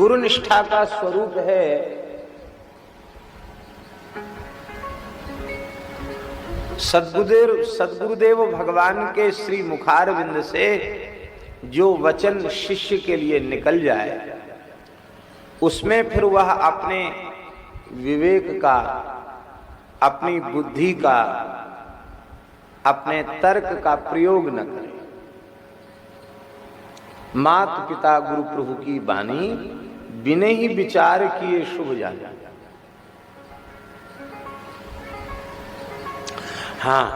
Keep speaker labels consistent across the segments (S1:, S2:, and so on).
S1: गुरु निष्ठा का स्वरूप है सद्गुरुदेव भगवान के श्री मुखारविंद से जो वचन शिष्य के लिए निकल जाए, उसमें फिर वह अपने विवेक का, अपनी बुद्धि का, अपने तर्क का प्रयोग न करे। मात पिता गुरु प्रभु की बानी बिने ही विचार किए शुभ जाने। हाँ,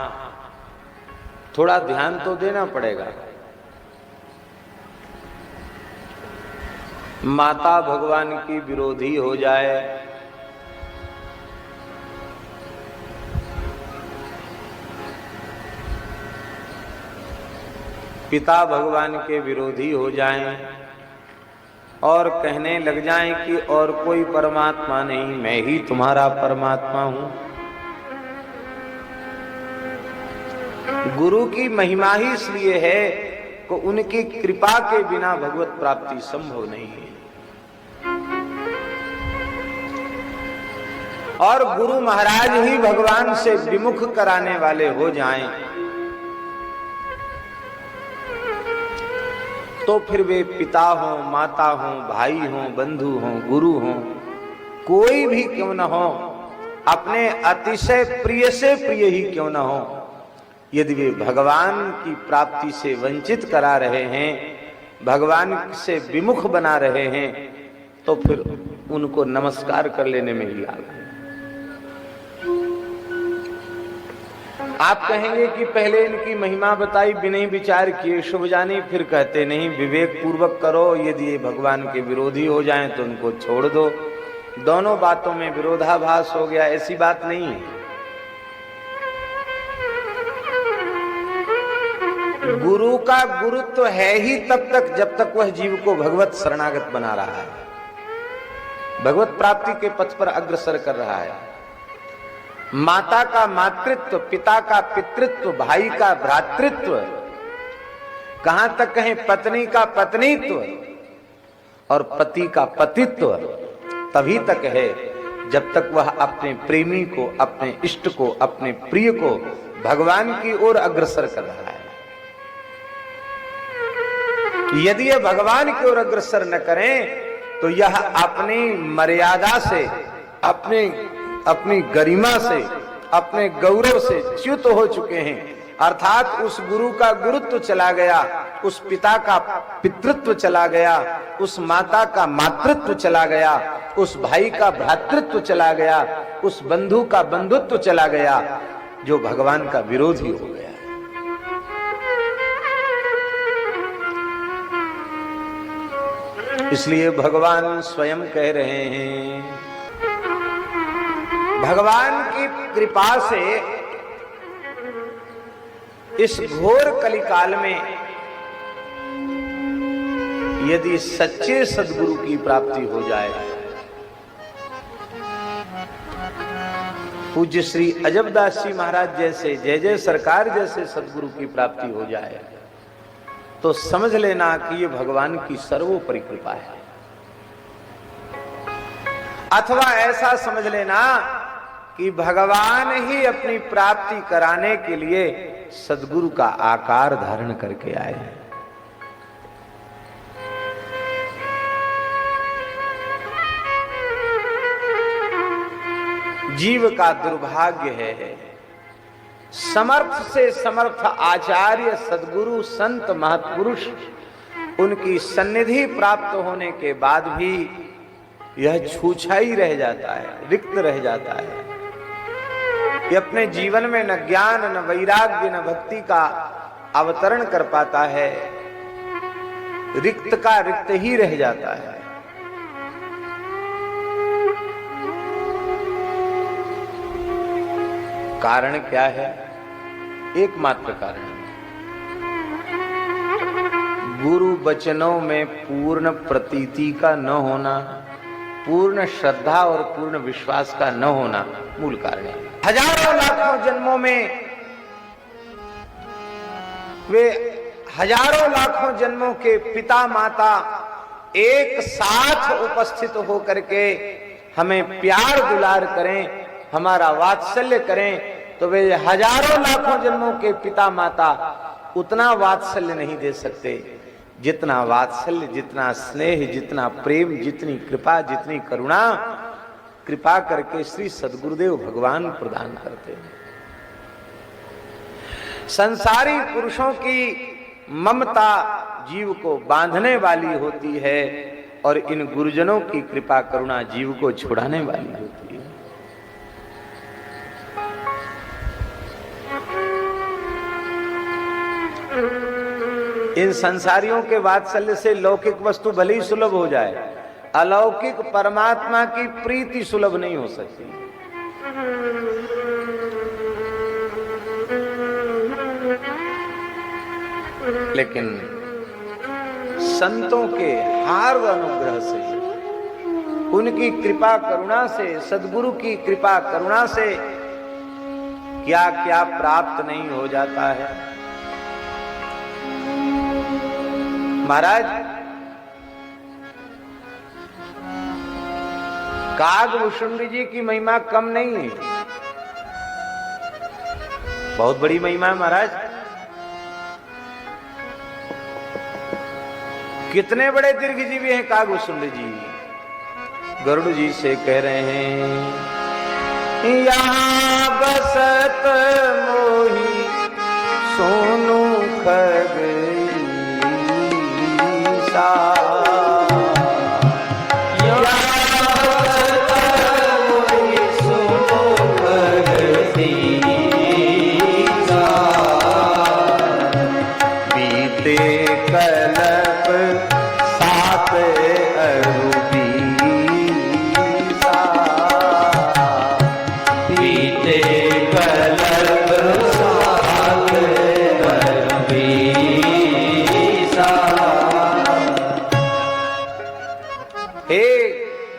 S1: थोड़ा ध्यान तो देना पड़ेगा। माता भगवान की विरोधी हो जाए, पिता भगवान के विरोधी हो जाएं और कहने लग जाएं कि और कोई परमात्मा नहीं, मैं ही तुम्हारा परमात्मा हूं। गुरु की महिमा ही इसलिए है कि उनकी कृपा के बिना भगवत प्राप्ति संभव नहीं है। और गुरु महाराज ही भगवान से विमुख कराने वाले हो जाएं, तो फिर वे पिता हो, माता हो, भाई हो, बंधु हो, गुरु हो, कोई भी क्यों न हो, अपने अतिशय प्रिय से प्रिय ही क्यों न हो, यदि वे भगवान की प्राप्ति से वंचित करा रहे हैं, भगवान से विमुख बना रहे हैं, तो फिर उनको नमस्कार कर लेने में ही लाभ है। आप कहेंगे कि पहले इनकी महिमा बताई बिना ही विचार किए शुभ जानी, फिर कहते नहीं विवेक पूर्वक करो, यदि ये भगवान के विरोधी हो जाएं तो उनको छोड़ दो। दोनों बातों में विरोधाभास हो गया, ऐसी बात नहीं है। गुरु का गुरुत्व है ही तब तक जब तक वह जीव को भगवत शरणागत बना रहा है, भगवत प्राप्ति के पथ पर अग्रसर कर रहा है। माता का मातृत्व, पिता का पितृत्व, भाई का भ्रातृत्व, कहां तक कहें पत्नी का पत्नीत्व और पति का पतित्व तभी तक है जब तक वह अपने प्रेमी को, अपने इष्ट को, अपने प्रिय को भगवान की ओर अग्रसर कर रहा है। यदि यह भगवान की ओर अग्रसर न करें तो यह अपनी मर्यादा से, अपनी गरिमा से, अपने गौरव से च्युत हो चुके हैं। अर्थात उस गुरु का गुरुत्व चला गया, उस पिता का पितृत्व चला गया, उस माता का मातृत्व चला गया, उस भाई का भ्रातृत्व चला गया, उस बंधु का बंधुत्व चला गया, जो भगवान का विरोधी हो गया। इसलिए भगवान स्वयं कह रहे हैं, भगवान की कृपा से इस घोर कलिकाल में यदि सच्चे सद्गुरु की प्राप्ति हो जाए, पूज्य श्री अजबदास जी महाराज जैसे, जय जय सरकार जैसे सद्गुरु की प्राप्ति हो जाए, तो समझ लेना कि ये भगवान की सर्वोपरि कृपा है। अथवा ऐसा समझ लेना कि भगवान ही अपनी प्राप्ति कराने के लिए सद्गुरु का आकार धारण करके आए हैं। जीव का दुर्भाग्य है, समर्थ से समर्थ आचार्य, सद्गुरु, संत, महत्पुरुष, उनकी सन्निधि प्राप्त होने के बाद भी यह छूछा ही रह जाता है, रिक्त रह जाता है। ये अपने जीवन में न ज्ञान, न वैराग्य, न भक्ति का अवतरण कर पाता है, रिक्त का रिक्त ही रह जाता है। कारण क्या है? एकमात्र कारण, गुरु वचनों में पूर्ण प्रतीति का न होना, पूर्ण श्रद्धा और पूर्ण विश्वास का न होना मूल कारण है। हजारों लाखों जन्मों में वे हजारों लाखों जन्मों के पिता माता एक साथ उपस्थित होकर के हमें प्यार दुलार करें, हमारा वात्सल्य करें, तो वे हजारों लाखों जन्मों के पिता माता उतना वात्सल्य नहीं दे सकते जितना वात्सल्य, जितना स्नेह, जितना प्रेम, जितनी कृपा, जितनी करुणा कृपा करके श्री सद्गुरुदेव भगवान प्रदान करते हैं। संसारी पुरुषों की ममता जीव को बांधने वाली होती है और इन गुरुजनों की कृपा करुणा जीव को छुड़ाने वाली होती है। इन संसारियों के वात्सल्य से लौकिक वस्तु भले ही सुलभ हो जाए, अलौकिक परमात्मा की प्रीति सुलभ नहीं हो सकती। लेकिन संतों के हार्द अनुग्रह से, उनकी कृपा करुणा से, सद्गुरु की कृपा करुणा से क्या क्या प्राप्त नहीं हो जाता है। महाराज, कागभूषुंडी जी की महिमा कम नहीं है, बहुत बड़ी महिमा है महाराज। कितने बड़े दीर्घजीवी हैं कागभूषुंडी जी। गरुड़ जी से कह रहे हैं, यहाँ बसत मोही सोनू खग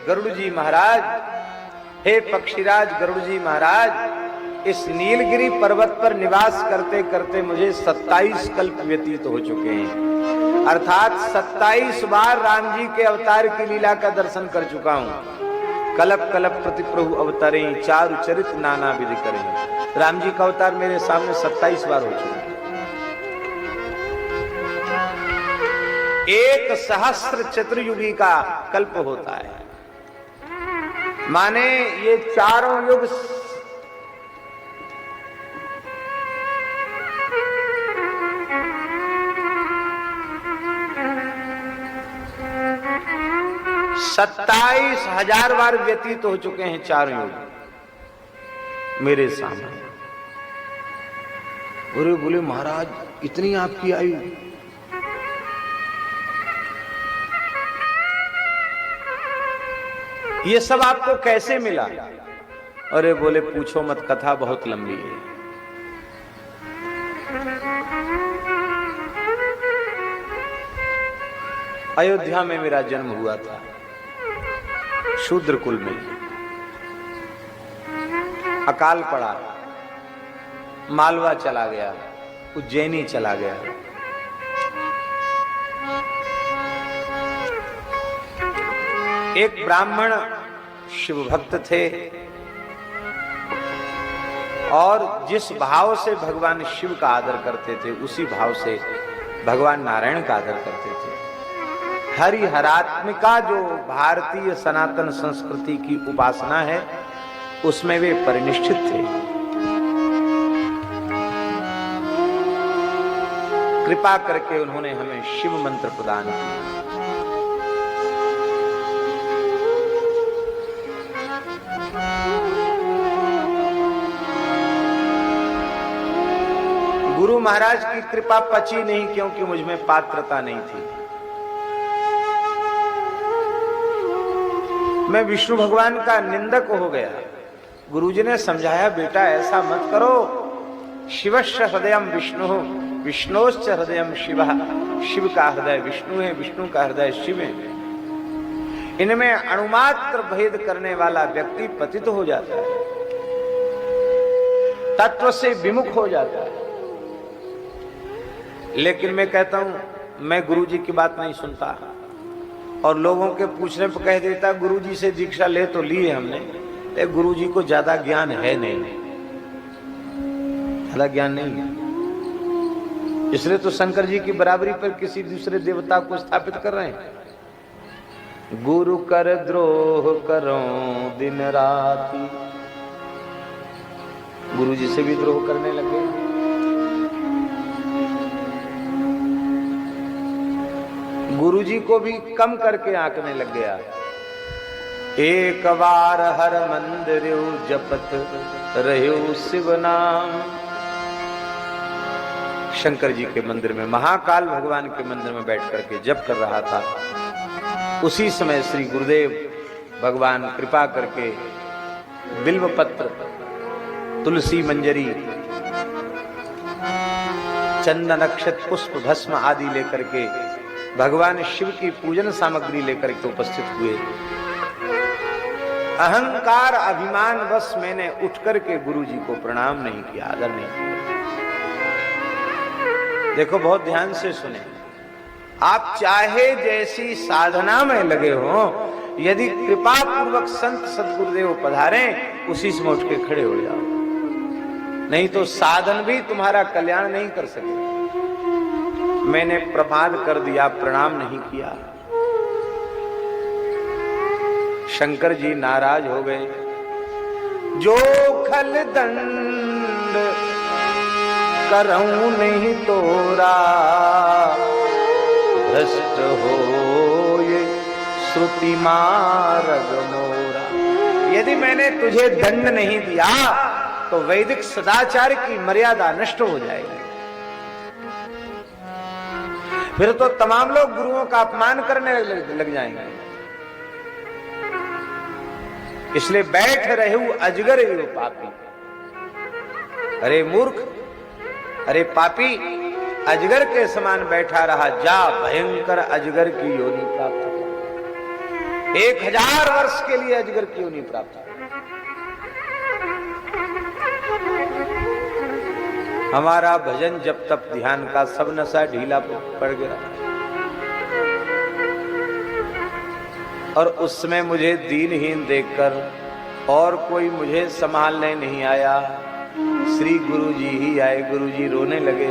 S1: गरुड़ जी महाराज, हे पक्षीराज गरुड़ जी महाराज, इस नीलगिरी पर्वत पर निवास करते करते मुझे 27 कल्प व्यतीत हो चुके हैं। अर्थात 27 बार राम जी के अवतार की लीला का दर्शन कर चुका हूं। कलप कलप प्रति प्रभु अवतारे, चारु चरित नाना विधि करें। राम जी का अवतार मेरे सामने 27 बार हो चुका है। 1 सहस्त्र चतुर्युगी का कल्प होता है, माने ये चारों युग सत्ताईस हजार बार व्यतीत हो चुके हैं चारों युग मेरे सामने। अरे बोले महाराज, इतनी आपकी आयु? ये सब आपको कैसे मिला? अरे बोले पूछो मत, कथा बहुत लंबी है। अयोध्या में मेरा जन्म हुआ था, शूद्र कुल में। अकाल पड़ा, मालवा चला गया, उज्जैनी चला गया। एक ब्राह्मण शिव भक्त थे और जिस भाव से भगवान शिव का आदर करते थे उसी भाव से भगवान नारायण का आदर करते थे। हरिहरात्मिका जो भारतीय सनातन संस्कृति की उपासना है उसमें वे परिनिष्ठित थे। कृपा करके उन्होंने हमें शिव मंत्र प्रदान किया। गुरु महाराज की कृपा पची नहीं, क्योंकि मुझ में पात्रता नहीं थी। मैं विष्णु भगवान का निंदक हो गया। गुरुजी ने समझाया, बेटा ऐसा मत करो। शिवश्च हृदयम विष्णु, विष्णोश्च हृदयम शिव। शिव का हृदय विष्णु है, विष्णु का हृदय शिव है। इनमें अणुमात्र भेद करने वाला व्यक्ति पतित हो जाता है, तत्व से विमुख हो जाता है। लेकिन मैं कहता हूं, मैं गुरुजी की बात नहीं सुनता। और लोगों के पूछने पर कह देता गुरुजी से दीक्षा ले तो लिए हमने, लेकिन गुरुजी को ज्यादा ज्ञान है नहीं, ज्यादा ज्ञान नहीं है, इसलिए तो शंकर जी की बराबरी पर किसी दूसरे देवता को स्थापित कर रहे हैं। गुरु कर द्रोह करो दिन राति, गुरु जी से भी द्रोह करने लगे। गुरु जी को भी कम करके आंकने लग गया। एक बार हर मंदिर जपत रहो शिव नाम। शंकर जी के मंदिर में, महाकाल भगवान के मंदिर में बैठ करके जप कर रहा था। उसी समय श्री गुरुदेव भगवान कृपा करके बिल्व पत्र, तुलसी मंजरी, चंदन अक्षत पुष्प भस्म आदि लेकर के भगवान शिव की पूजन सामग्री लेकर के उपस्थित हुए। अहंकार अभिमान बस मैंने उठ करके गुरु जी को प्रणाम नहीं किया, आदर नहीं किया। देखो बहुत ध्यान से सुने, आप चाहे जैसी साधना में लगे हो, यदि कृपा पूर्वक संत सद्गुरुदेव पधारें, उसी से उठ के खड़े हो जाओ, नहीं तो साधन भी तुम्हारा कल्याण नहीं कर सके। मैंने प्रमाद कर दिया, प्रणाम नहीं किया। शंकर जी नाराज हो गए। जो खल दंड करऊं नहीं तोरा, भ्रष्ट हो ये श्रुति मार्ग मोरा। यदि मैंने तुझे दंड नहीं दिया तो वैदिक सदाचार की मर्यादा नष्ट हो जाएगी, फिर तो तमाम लोग गुरुओं का अपमान करने लग जाएंगे। इसलिए बैठ रहू अजगर एवं पापी। अरे मूर्ख, अरे पापी, अजगर के समान बैठा रहा, जा भयंकर अजगर की योनि प्राप्त हो। 1000 वर्ष के लिए अजगर की योनि प्राप्त हो। हमारा भजन जब तप ध्यान का सब नशा ढीला पड़ गया, और उस समय मुझे दीनहीन देखकर और कोई मुझे संभालने नहीं आया, श्री गुरु जी ही आए। गुरु जी रोने लगे,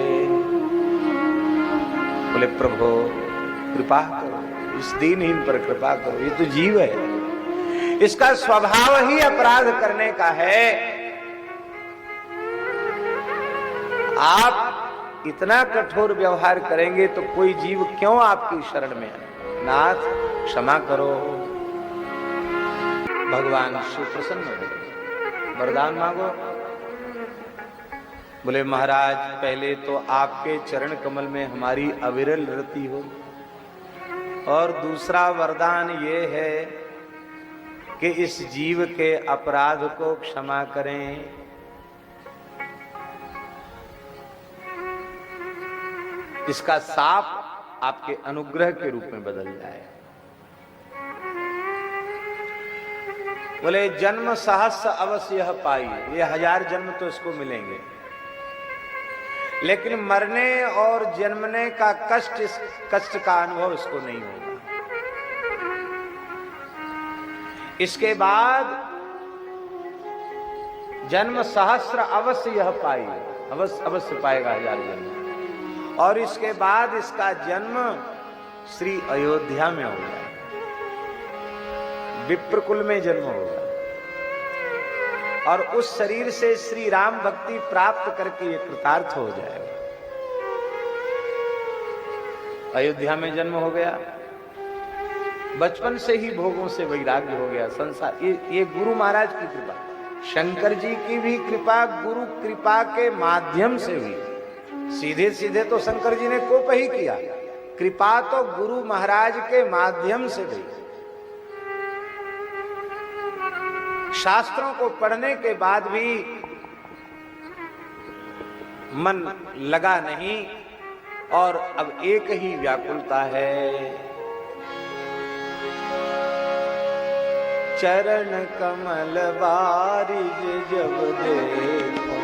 S1: बोले प्रभु कृपा करो, इस दीनहीन पर कृपा करो, ये तो जीव है, इसका स्वभाव ही अपराध करने का है। आप इतना कठोर व्यवहार करेंगे तो कोई जीव क्यों आपकी शरण में आए? नाथ क्षमा करो। भगवान शिव प्रसन्न हो, वरदान मांगो। बोले महाराज पहले तो आपके चरण कमल में हमारी अविरल रति हो, और दूसरा वरदान ये है कि इस जीव के अपराध को क्षमा करें। इसका साप आपके अनुग्रह के रूप में बदल जाए। बोले जन्म सहस्र अवश्य यह पाई, ये 1000 जन्म तो इसको मिलेंगे, लेकिन मरने और जन्मने का कष्ट, इस कष्ट का अनुभव इसको नहीं होगा। इसके बाद जन्म सहस्र अवश्य यह पाई, अवश्य पाएगा 1000 जन्म, और इसके बाद इसका जन्म श्री अयोध्या में होगा, विप्रकुल में जन्म होगा, और उस शरीर से श्री राम भक्ति प्राप्त करके ये कृतार्थ हो जाएगा। अयोध्या में जन्म हो गया, बचपन से ही भोगों से वैराग्य हो गया। संसार ये गुरु महाराज की कृपा, शंकर जी की भी कृपा गुरु कृपा के माध्यम से हुई। सीधे सीधे तो शंकर जी ने कोप ही किया, कृपा तो गुरु महाराज के माध्यम से हुई। शास्त्रों को पढ़ने के बाद भी मन लगा नहीं, और अब एक ही व्याकुलता है, चरण कमल बारिज जब देखो,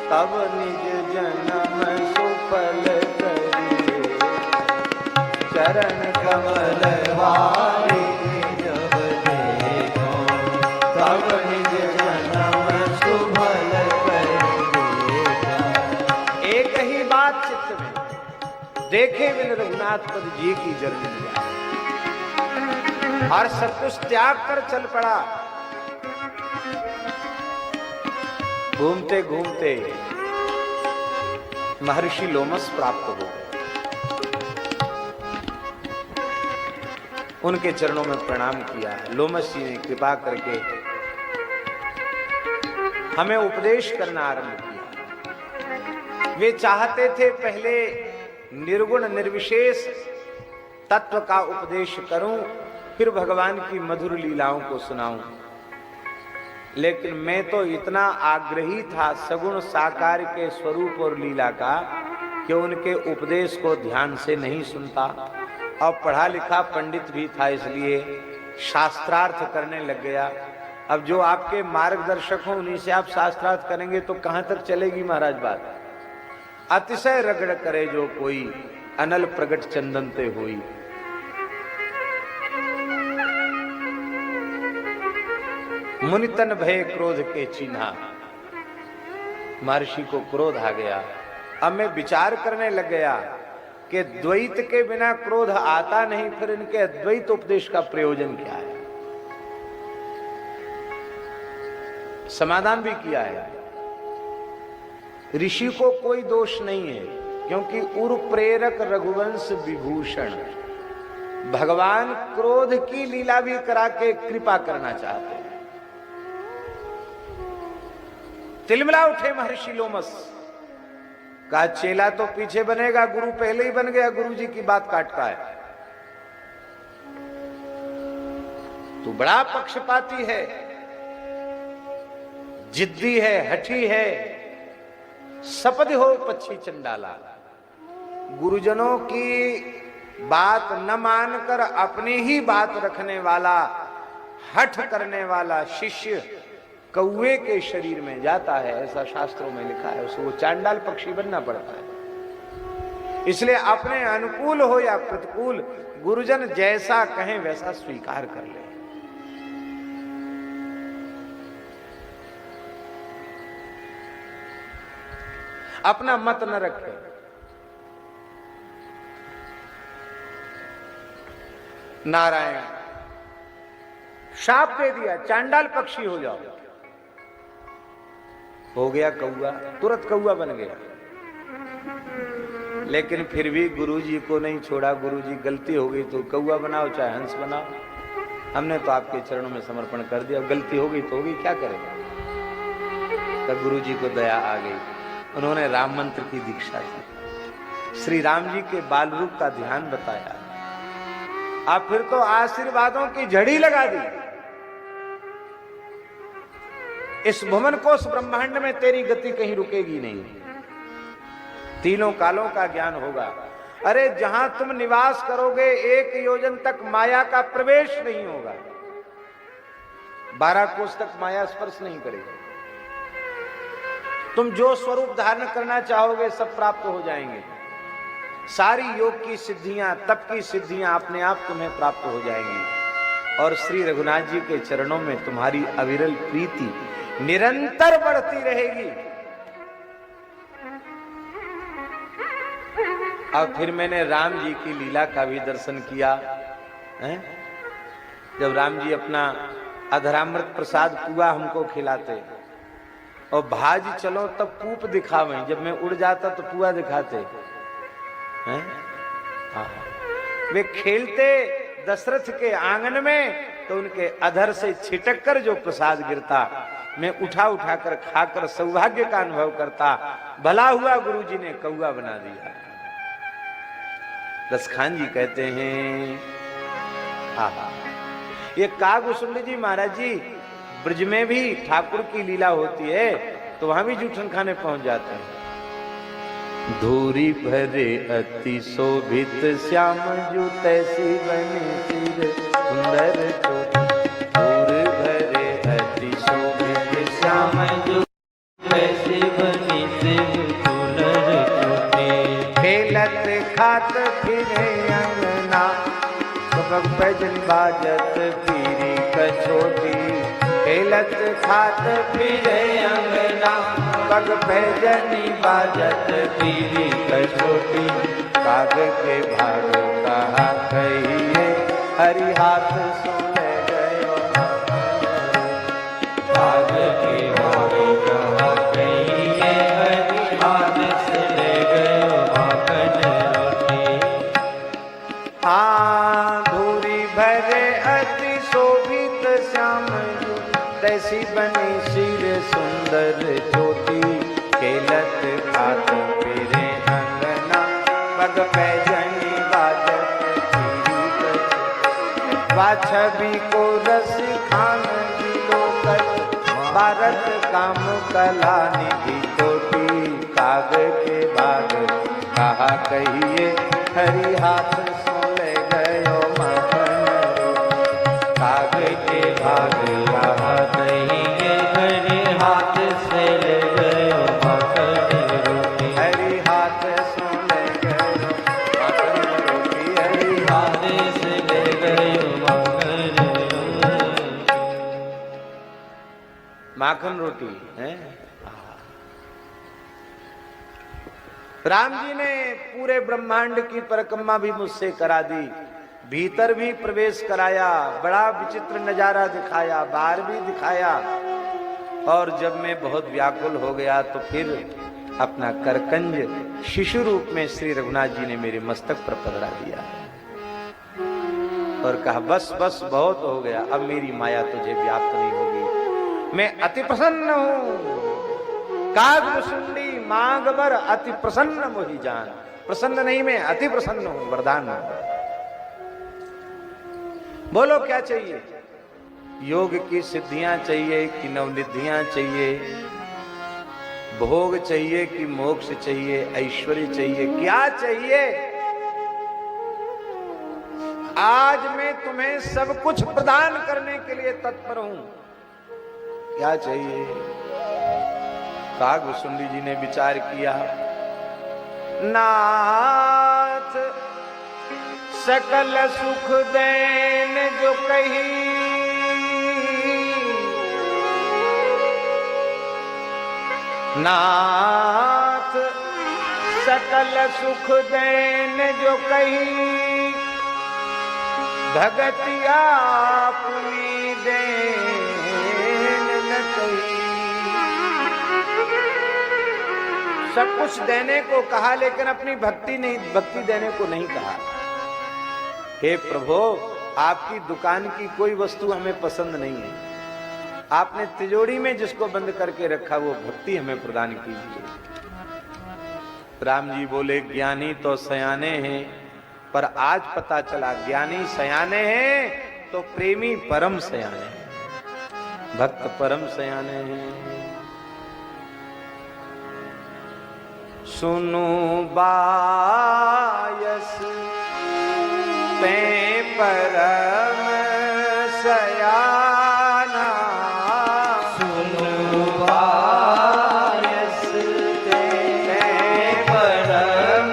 S1: तब निज जन्म सुफल करिए। चरण कमल वाले,
S2: जब देखो तब निज जन्म सुभल कर देखा।
S1: एक ही बात चित्त में, देखे बिन रघुनाथ पद जी की जरनी जाए, और सब कुछ त्याग कर चल पड़ा। घूमते घूमते महर्षि लोमस प्राप्त हो गए। उनके चरणों में प्रणाम किया। लोमस जी ने कृपा करके हमें उपदेश करना आरंभ किया। वे चाहते थे पहले निर्गुण निर्विशेष तत्व का उपदेश करूं, फिर भगवान की मधुर लीलाओं को सुनाऊं। लेकिन मैं तो इतना आग्रही था सगुण साकार के स्वरूप और लीला का कि उनके उपदेश को ध्यान से नहीं सुनता। और पढ़ा लिखा पंडित भी था, इसलिए शास्त्रार्थ करने लग गया। अब जो आपके मार्गदर्शक हो उन्हीं से आप शास्त्रार्थ करेंगे तो कहां तक चलेगी महाराज बात। अतिशय रगड़ करे जो कोई, अनल प्रगट चंदनते होई। मुनितन भय क्रोध के चिन्हा। महर्षि को क्रोध आ गया। अब मैं विचार करने लग गया कि द्वैत के बिना क्रोध आता नहीं, फिर इनके अद्वैत उपदेश का प्रयोजन क्या है। समाधान भी किया है। ऋषि को कोई दोष नहीं है, क्योंकि उर प्रेरक रघुवंश विभूषण। भगवान क्रोध की लीला भी करा के कृपा करना चाहते हैं। तिलमिला उठे महर्षि लोमस। का चेला तो पीछे बनेगा, गुरु पहले ही बन गया, गुरु जी की बात काटता है। तू बड़ा पक्षपाती है, जिद्दी है, हठी है, सपद हो पक्षी चंडाला। गुरुजनों की बात न मानकर अपनी ही बात रखने वाला, हठ करने वाला शिष्य कौवे के शरीर में जाता है, ऐसा शास्त्रों में लिखा है। उसको चांडाल पक्षी बनना पड़ता है। इसलिए अपने अनुकूल हो या प्रतिकूल, गुरुजन जैसा कहें वैसा स्वीकार कर ले। अपना मत न रखे। नारायण शाप दे दिया, चांडाल पक्षी हो जाओ। हो गया कौआ, तुरंत कौआ बन गया। लेकिन फिर भी गुरुजी को नहीं छोड़ा। गुरुजी गलती हो गई तो कौआ बनाओ चाहे हंस बनाओ, हमने तो आपके चरणों में समर्पण कर दिया। गलती हो गई तो होगी, क्या करेगा। तब गुरुजी को दया आ गई। उन्होंने राम मंत्र की दीक्षा दी, श्री राम जी के बाल रूप का ध्यान बताया। अब फिर तो आशीर्वादों की झड़ी लगा दी। इस भुवन कोश ब्रह्मांड में तेरी गति कहीं रुकेगी नहीं, तीनों कालों का ज्ञान होगा। अरे जहां तुम निवास करोगे 1 योजन तक माया का प्रवेश नहीं होगा, 12 कोस तक माया स्पर्श नहीं करेगी। तुम जो स्वरूप धारण करना चाहोगे सब प्राप्त हो जाएंगे। सारी योग की सिद्धियां, तप की सिद्धियां अपने आप तुम्हें प्राप्त हो जाएंगी। और श्री रघुनाथ जी के चरणों में तुम्हारी अविरल प्रीति निरंतर बढ़ती रहेगी। अब फिर मैंने राम जी की लीला का भी दर्शन किया है? जब राम जी अपना अधरामृत प्रसाद पुआ हमको खिलाते और भाज चलो तब पूप दिखावे, जब मैं उड़ जाता तो पुआ दिखाते हैं। वे खेलते दशरथ के आंगन में तो उनके अधर से छिटक कर जो प्रसाद गिरता मैं उठा उठा कर खाकर सौभाग्य का अनुभव करता। भला हुआ गुरुजी ने कौआ बना दिया। दसखान जी कहते हैं, आहा, ये कागुसुंड जी महाराज जी ब्रज में भी ठाकुर की लीला होती है तो वहां भी जूठन खाने पहुंच जाते हैं।
S2: धूरी भरे अति शोभित श्याम जू तैसी बनी सिर सुंदर चोटी। धूर भरे अति शोभित श्याम जू तैसी बनी सिर सुंदर चोटी।
S1: खेलत खात फिरे अंगन
S2: भजन बाजत पीरी कछोटी, खेलत खात फिरे अंगना, पग भजनी बाजत पीरी कछोटी। काग के भाग कहा कहिए, हरि हाथ सुन गयो। काग के भाग कहा कहिए, हरि हाथ सुन गयो माखन रोटी। हाँ धूरी भरे अति शोभित श्याम तैसी बनी सिर सुंदर चोटी। खेलत खात फिरे अंगना, पग पैजनी बाजत पीरी कछोटी। छवि को रस खान दिलोकत, भारत काम कला निधि कोटि। काग के भाग कहा कहिए, हरि हाथ सुन गयो माखन रोटी। काग के भाग कहा कहिए, हरि हाथ से ले गयो माखन रोटी। हरि हाथ सुन गयो माखन रोटी, हरि हाथ से ले गयो माखन रोटी। माखन रोटी है। राम जी ने पूरे ब्रह्मांड की परिक्रमा भी मुझसे करा दी, भीतर भी प्रवेश कराया, बड़ा विचित्र नजारा दिखाया, बाहर भी दिखाया। और जब मैं बहुत व्याकुल हो गया तो फिर अपना करकंज शिशु रूप में श्री रघुनाथ जी ने मेरे मस्तक पर पधरा दिया और कहा बस बस बहुत हो गया, अब मेरी माया तुझे व्याप्त नहीं होगी। मैं अति प्रसन्न हूं। कागभुसुंडी मांगबर अति प्रसन्न मोहि जान। प्रसन्न नहीं, मैं अति प्रसन्न हूं। वरदान बोलो क्या चाहिए? योग की सिद्धियां चाहिए कि नवनिधियां चाहिए, भोग चाहिए कि मोक्ष चाहिए, ऐश्वर्य चाहिए, क्या चाहिए? आज मैं तुम्हें सब कुछ प्रदान करने के लिए तत्पर हूं। क्या चाहिए? कागभुसुंडी जी ने विचार किया, नाथ सकल सुख देन जो कही, नाथ सकल सुख देन जो कही, भगतिया पुनी देन न कही। सब कुछ देने को कहा लेकिन अपनी भक्ति देने को नहीं कहा। हे प्रभु, आपकी दुकान की कोई वस्तु हमें पसंद नहीं है। आपने तिजोरी में जिसको बंद करके रखा वो भक्ति हमें प्रदान कीजिए। राम जी बोले, ज्ञानी तो सयाने हैं, पर आज पता चला ज्ञानी सयाने हैं तो प्रेमी परम सयाने हैं, भक्त परम सयाने हैं। सुनु बायस पे परम सयाना, सुनु बायस पे परम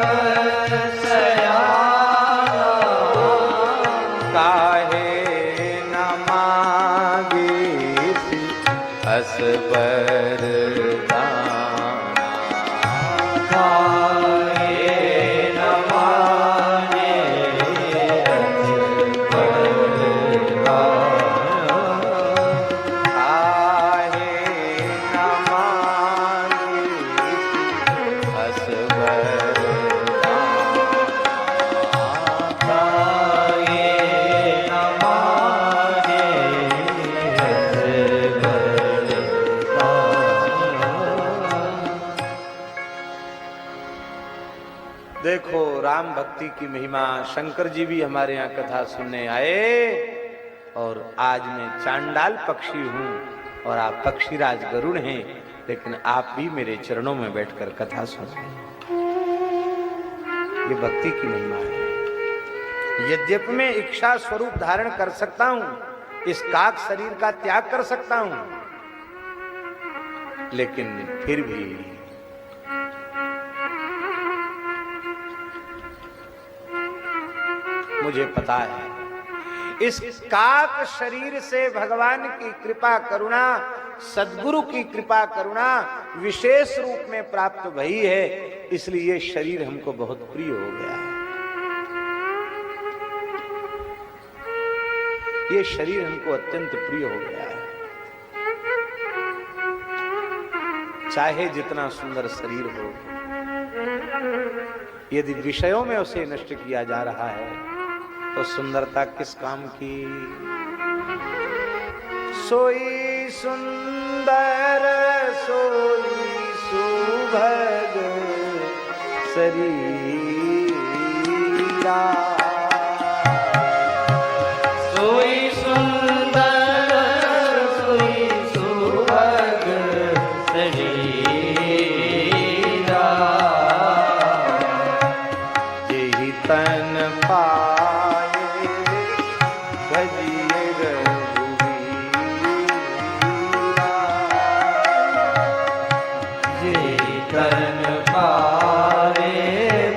S2: सयाना, काहे न मांगे असबर देखो राम भक्ति की महिमा। शंकर जी भी हमारे यहाँ कथा सुनने आए और आज मैं चांडाल पक्षी हूँ और आप पक्षीराज गरुड़ हैं, लेकिन आप भी मेरे चरणों में बैठकर कथा सुन रहे हैं। ये भक्ति की महिमा है। यद्यपि मैं इच्छा स्वरूप धारण कर सकता हूँ, इस काक शरीर का त्याग कर सकता हूँ, लेकिन फिर भी मुझे पता है इस काक शरीर से भगवान की कृपा करुणा, सद्गुरु की कृपा करुणा विशेष रूप में प्राप्त भई है, इसलिए ये शरीर हमको बहुत प्रिय हो गया है। ये शरीर हमको अत्यंत प्रिय हो गया है। चाहे जितना सुंदर शरीर हो, यदि विषयों में उसे नष्ट किया जा रहा है तो सुंदरता किस काम की। सोई सुंदर सोई सुभग शरीरा,
S1: सोई सुंदर सोई सुभग शरीरा,
S2: जेहि तन पाए भजिए रघुवीरा,
S1: जेहि तन पाए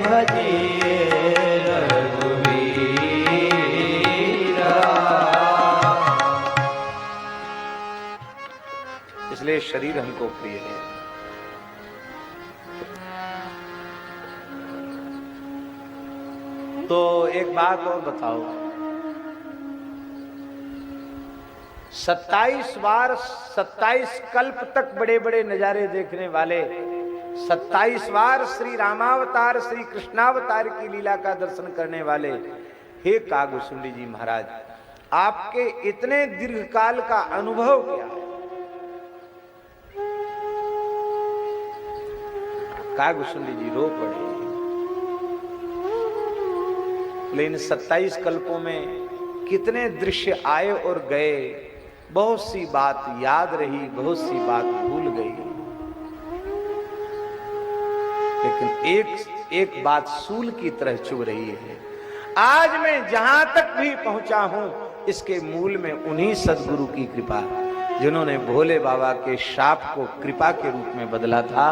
S1: भजिए रघुवीरा।
S2: इसलिए शरीर हमको प्रिय है। तो एक बात और बताओ, 27 बार 27 कल्प तक बड़े बड़े नजारे देखने वाले, 27 बार श्री रामावतार श्री कृष्णावतार की लीला का दर्शन करने वाले हे कागभूषुंडी जी महाराज, आपके इतने दीर्घ काल का अनुभव क्या है? कागभूषुंडी जी रो पड़े। लेकिन 27 कल्पों में कितने दृश्य आए और गए, बहुत सी बात याद रही, बहुत सी बात भूल गई, लेकिन एक बात सूल की तरह चुभ रही है। आज मैं जहां तक भी पहुंचा हूं, इसके मूल में उन्हीं सद्गुरु की कृपा, जिन्होंने भोले बाबा के शाप को कृपा के रूप में बदला था।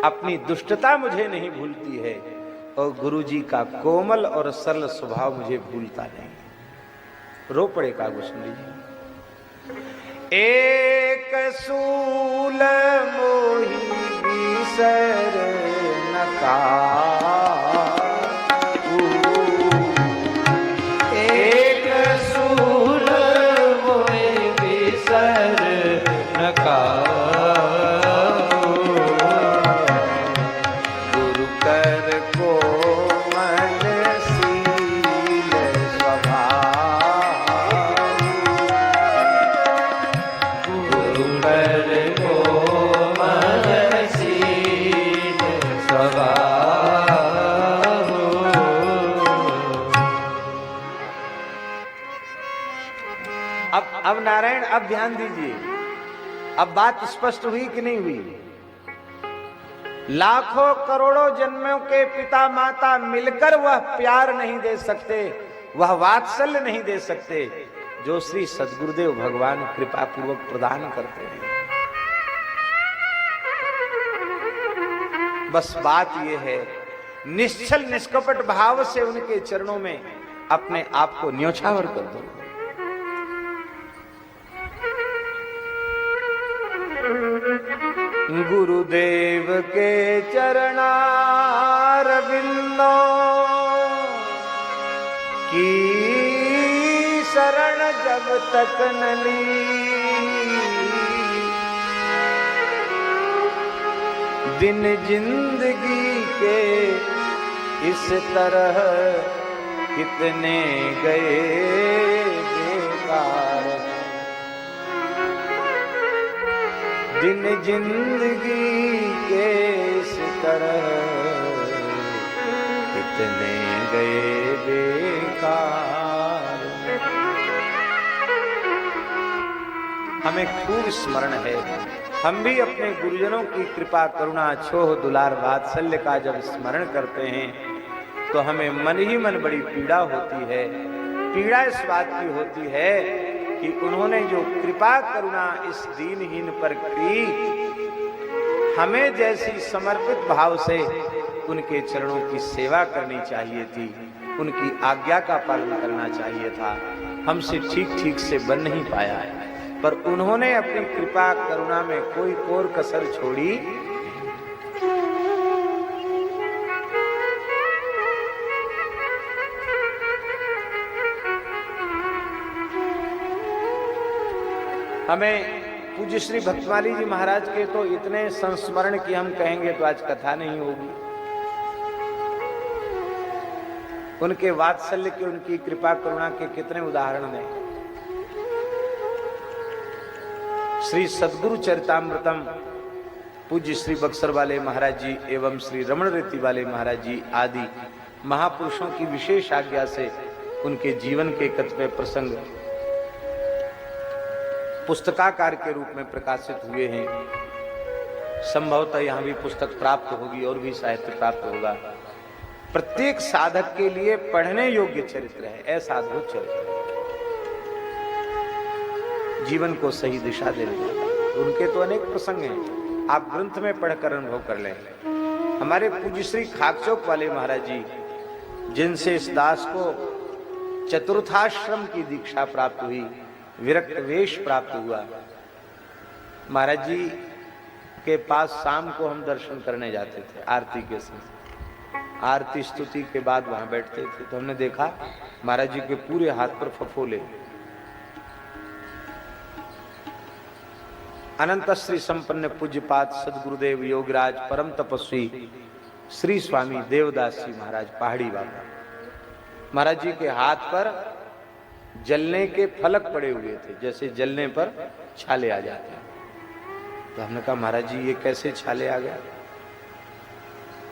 S2: अपनी दुष्टता मुझे नहीं भूलती है और गुरुजी का कोमल और सरल स्वभाव मुझे भूलता नहीं। रो पड़े कागभूषुंडी जी। एक सूल मोहि बिसर न काहू,
S1: एक सूल मोहि बिसर न काहू,
S2: गुरु कर कोमल शील स्वभाव,
S1: गुरु कर कोमल शील स्वभाव।
S2: अब नारायण, अब ध्यान दीजिए, अब बात स्पष्ट हुई कि नहीं हुई? लाखों करोड़ों जन्मों के पिता माता मिलकर वह प्यार नहीं दे सकते, वह वात्सल्य नहीं दे सकते जो श्री सद्गुरुदेव भगवान कृपा पूर्वक प्रदान करते हैं। बस बात यह है, निश्चल निष्कपट भाव से उनके चरणों में अपने आप को न्योछावर कर दो। गुरुदेव के चरणारविंदों की शरण जब तक न ली, दिन जिंदगी के इस तरह कितने गए बेकार, दिन जिंदगी के इस तरह कितने गए बेकार। हमें खूब स्मरण है, हम भी अपने गुरुजनों की कृपा करुणा छोह दुलार वात्सल्य का जब स्मरण करते हैं तो हमें मन ही मन बड़ी पीड़ा होती है। पीड़ा इस बात की होती है कि उन्होंने जो कृपा करुणा इस दीनहीन पर की, हमें जैसी समर्पित भाव से उनके चरणों की सेवा करनी चाहिए थी, उनकी आज्ञा का पालन करना चाहिए था। हमसे ठीक ठीक से बन नहीं पाया है, पर उन्होंने अपनी कृपा करुणा में कोई कोर कसर छोड़ी। हमें पूज्य श्री भक्तमाली जी महाराज के तो इतने संस्मरण की हम कहेंगे तो आज कथा नहीं होगी। उनके वात्सल्य के, उनकी कृपा करुणा के कितने उदाहरण हैं। श्री सद्गुरु चरितामृतम पूज्य श्री बक्सर वाले महाराज जी एवं श्री रमण रेती वाले महाराज जी आदि महापुरुषों की विशेष आज्ञा से उनके जीवन के कतिपय प्रसंग पुस्तकाकार के रूप में प्रकाशित हुए हैं। संभवतः यहाँ भी पुस्तक प्राप्त होगी और भी साहित्य प्राप्त होगा। प्रत्येक साधक के लिए पढ़ने योग्य चरित्र है, ऐसा अद्भुत चरित्र है, जीवन को सही दिशा देने वाला। उनके तो अनेक प्रसंग हैं, आप ग्रंथ में पढ़कर अनुभव कर लें। हमारे पूज्य श्री खाकचौक वाले महाराज जी, जिनसे इस दास को चतुर्थाश्रम की दीक्षा प्राप्त हुई, विरक्त वेश प्राप्त हुआ, महाराज जी के पास शाम को हम दर्शन करने जाते थे आरती के समय। आरती स्तुति के बाद वहां बैठते थे तो हमने देखा महाराज जी के पूरे हाथ पर फफोले। अनंत श्री संपन्न पूज्यपाद सदगुरुदेव योगराज परम तपस्वी श्री स्वामी देवदास जी महाराज पहाड़ी बाबा, महाराज जी के हाथ पर जलने के फलक पड़े हुए थे, जैसे जलने पर छाले आ जाते हैं। तो हमने कहा महाराज जी ये कैसे छाले आ गए?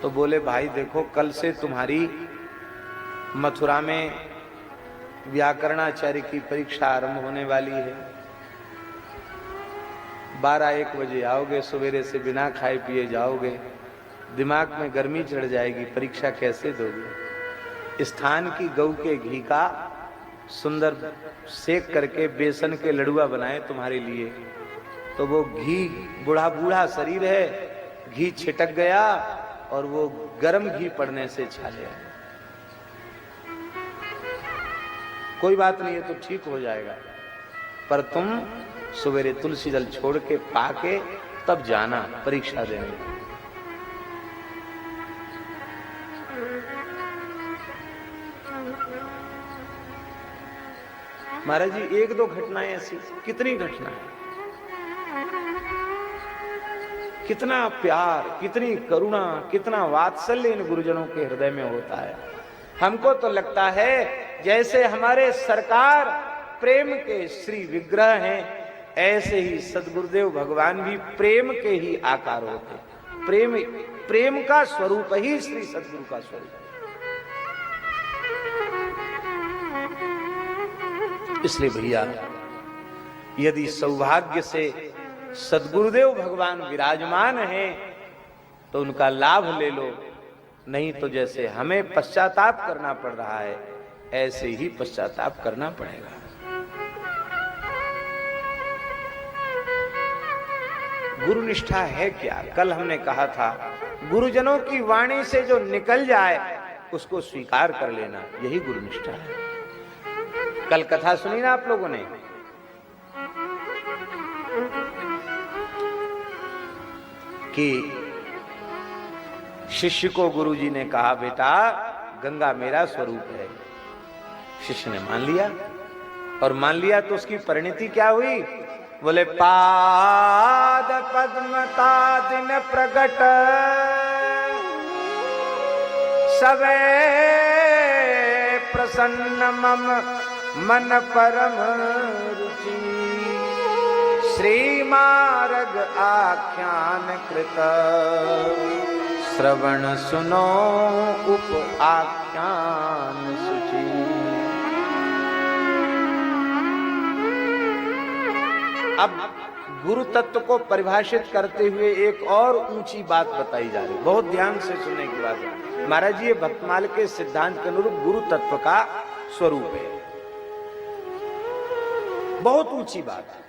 S2: तो बोले भाई देखो, कल से तुम्हारी मथुरा में व्याकरणाचार्य की परीक्षा आरंभ होने वाली है। 12-1 बजे आओगे, सवेरे से बिना खाए पिए जाओगे, दिमाग में गर्मी चढ़ जाएगी, परीक्षा कैसे दोगे? स्थान की गऊ के घी का सुंदर सेक करके बेसन के लड़ुआ बनाए तुम्हारे लिए। तो वो घी, बूढ़ा बूढ़ा शरीर है, घी छिटक गया और वो गर्म घी पड़ने से छाले आए। कोई बात नहीं है, तो ठीक हो जाएगा, पर तुम सवेरे तुलसी जल छोड़ के पाके तब जाना परीक्षा देने। महाराज जी 1-2 घटनाएं ऐसी, कितनी घटनाएं, कितना प्यार, कितनी करुणा, कितना वात्सल्य इन गुरुजनों के हृदय में होता है। हमको तो लगता है जैसे हमारे सरकार प्रेम के श्री विग्रह हैं, ऐसे ही सदगुरुदेव भगवान भी प्रेम के ही आकार होते। प्रेम का स्वरूप ही श्री सदगुरु का स्वरूप है। इसलिए भैया, यदि सौभाग्य से सदगुरुदेव भगवान विराजमान हैं तो उनका लाभ ले लो, नहीं तो जैसे हमें पश्चाताप करना पड़ रहा है ऐसे ही पश्चाताप करना पड़ेगा। गुरु निष्ठा है क्या? कल हमने कहा था, गुरुजनों की वाणी से जो निकल जाए उसको स्वीकार कर लेना, यही गुरु निष्ठा है। कल कथा सुनी ना आप लोगों ने, कि शिष्य को गुरुजी ने कहा बेटा गंगा मेरा स्वरूप है। शिष्य ने मान लिया, और मान लिया तो उसकी परिणति क्या हुई? बोले पाद पद्मता दिन प्रगट सवे प्रसन्न मम मन परम रुचि श्री मार्ग आख्यान कृत श्रवण सुनो उप आख्यान सुचि। अब गुरु तत्व को परिभाषित करते हुए एक और ऊंची बात बताई जा रही, बहुत ध्यान से सुनने की बात है। महाराज जी ये भक्तमाल के सिद्धांत के अनुरूप गुरु तत्व का स्वरूप है, बहुत ऊंची बात है।